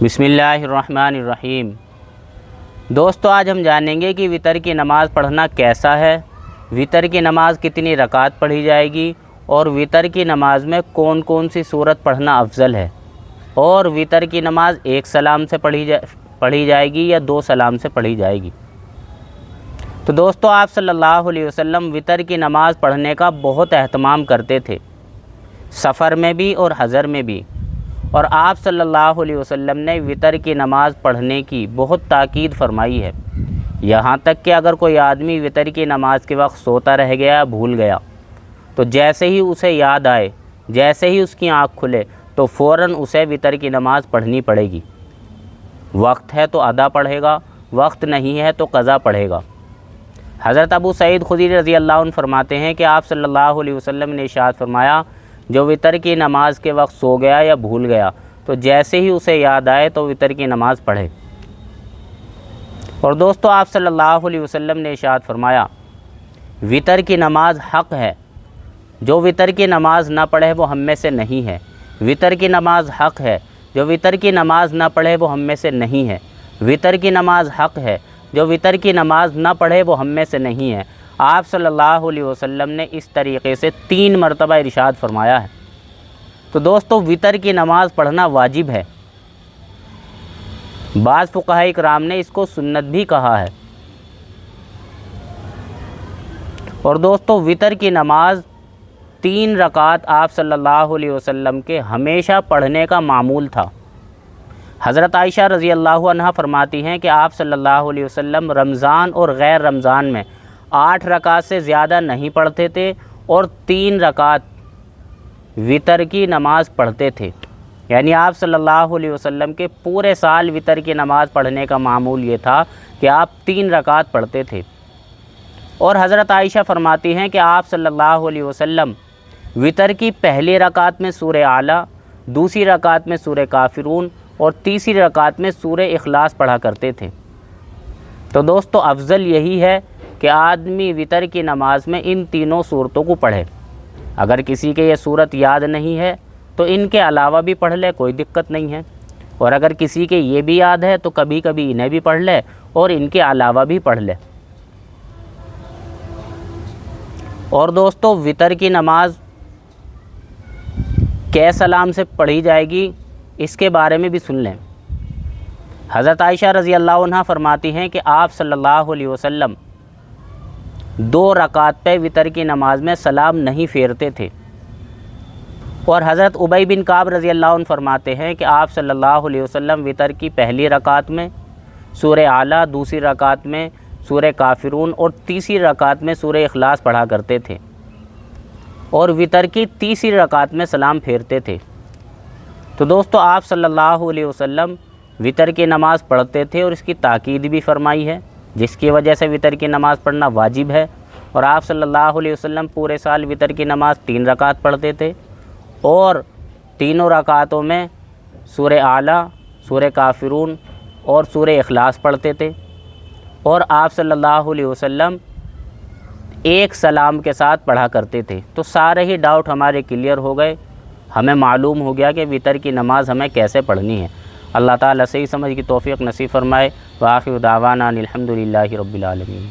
بسم اللہ الرحمن الرحیم۔ دوستو، آج ہم جانیں گے کہ وتر کی نماز پڑھنا کیسا ہے، وتر کی نماز کتنی رکعت پڑھی جائے گی، اور وتر کی نماز میں کون کون سی صورت پڑھنا افضل ہے، اور وتر کی نماز ایک سلام سے پڑھی جائے گی یا دو سلام سے پڑھی جائے گی۔ تو دوستو، آپ صلی اللہ علیہ وسلم وتر کی نماز پڑھنے کا بہت اہتمام کرتے تھے، سفر میں بھی اور حضر میں بھی، اور آپ صلی اللہ علیہ وسلم نے وتر کی نماز پڑھنے کی بہت تاکید فرمائی ہے، یہاں تک کہ اگر کوئی آدمی وتر کی نماز کے وقت سوتا رہ گیا، بھول گیا، تو جیسے ہی اسے یاد آئے، جیسے ہی اس کی آنکھ کھلے تو فوراً اسے وتر کی نماز پڑھنی پڑے گی۔ وقت ہے تو ادا پڑھے گا، وقت نہیں ہے تو قضا پڑھے گا۔ حضرت ابو سعید خدری رضی اللہ عنہ فرماتے ہیں کہ آپ صلی اللہ علیہ وسلم نے ارشاد فرمایا، جو وتر کی نماز کے وقت سو گیا یا بھول گیا تو جیسے ہی اسے یاد آئے تو وتر کی نماز پڑھے۔ اور دوستو، آپ صلی اللہ علیہ وسلم نے ارشاد فرمایا، وتر کی نماز حق ہے، جو وتر کی نماز نہ پڑھے وہ ہم میں سے نہیں ہے۔ وتر کی نماز حق ہے، جو وتر کی نماز نہ پڑھے وہ ہم میں سے نہیں ہے۔ وتر کی نماز حق ہے، جو وتر کی نماز نہ پڑھے وہ ہم میں سے نہیں ہے۔ آپ صلی اللہ علیہ وسلم نے اس طریقے سے 3 مرتبہ ارشاد فرمایا ہے۔ تو دوستو، وتر کی نماز پڑھنا واجب ہے، بعض فقہاء کرام نے اس کو سنت بھی کہا ہے۔ اور دوستو، وتر کی نماز 3 رکعت آپ صلی اللہ علیہ وسلم کے ہمیشہ پڑھنے کا معمول تھا۔ حضرت عائشہ رضی اللہ عنہا فرماتی ہیں کہ آپ صلی اللہ علیہ وسلم رمضان اور غیر رمضان میں 8 رکعت سے زیادہ نہیں پڑھتے تھے، اور 3 رکعت وتر کی نماز پڑھتے تھے۔ یعنی آپ صلی اللہ علیہ وسلم کے پورے سال وتر کی نماز پڑھنے کا معمول یہ تھا کہ آپ 3 رکعت پڑھتے تھے۔ اور حضرت عائشہ فرماتی ہیں کہ آپ صلی اللہ علیہ وسلم وتر کی پہلی رکعت میں سورہ اعلیٰ، دوسری رکعت میں سورہ کافرون اور تیسری رکعت میں سورہ اخلاص پڑھا کرتے تھے۔ تو دوستو، افضل یہی ہے کہ آدمی وتر کی نماز میں ان تینوں صورتوں کو پڑھے۔ اگر کسی کے یہ صورت یاد نہیں ہے تو ان کے علاوہ بھی پڑھ لے، کوئی دقت نہیں ہے، اور اگر کسی کے یہ بھی یاد ہے تو کبھی کبھی انہیں بھی پڑھ لے اور ان کے علاوہ بھی پڑھ لے۔ اور دوستو، وتر کی نماز کئے سلام سے پڑھی جائے گی اس کے بارے میں بھی سن لیں۔ حضرت عائشہ رضی اللہ عنہ فرماتی ہیں کہ آپ صلی اللہ علیہ وسلم 2 رکعت پہ وتر کی نماز میں سلام نہیں پھیرتے تھے۔ اور حضرت ابی بن کعب رضی اللہ عنہ فرماتے ہیں کہ آپ صلی اللہ علیہ وسلم وتر کی پہلی رکعت میں سورہ اعلیٰ، دوسری رکعت میں سورہ کافرون اور تیسری رکعت میں سورہ اخلاص پڑھا کرتے تھے، اور وتر کی تیسری رکعت میں سلام پھیرتے تھے۔ تو دوستو، آپ صلی اللہ علیہ وسلم وتر کی نماز پڑھتے تھے اور اس کی تاکید بھی فرمائی ہے، جس کی وجہ سے وتر کی نماز پڑھنا واجب ہے۔ اور آپ صلی اللہ علیہ وسلم پورے سال وتر کی نماز 3 رکعت پڑھتے تھے، اور تینوں رکعتوں میں سورہ اعلیٰ، سورہ کافرون اور سورہ اخلاص پڑھتے تھے، اور آپ صلی اللہ علیہ وسلم ایک سلام کے ساتھ پڑھا کرتے تھے۔ تو سارے ہی ڈاؤٹ ہمارے کلیئر ہو گئے، ہمیں معلوم ہو گیا کہ وتر کی نماز ہمیں کیسے پڑھنی ہے۔ اللہ تعالیٰ صحیح سمجھ کی توفیق نصیب فرمائے۔ وآخر دعوانا ان الحمد للہ رب العالمین۔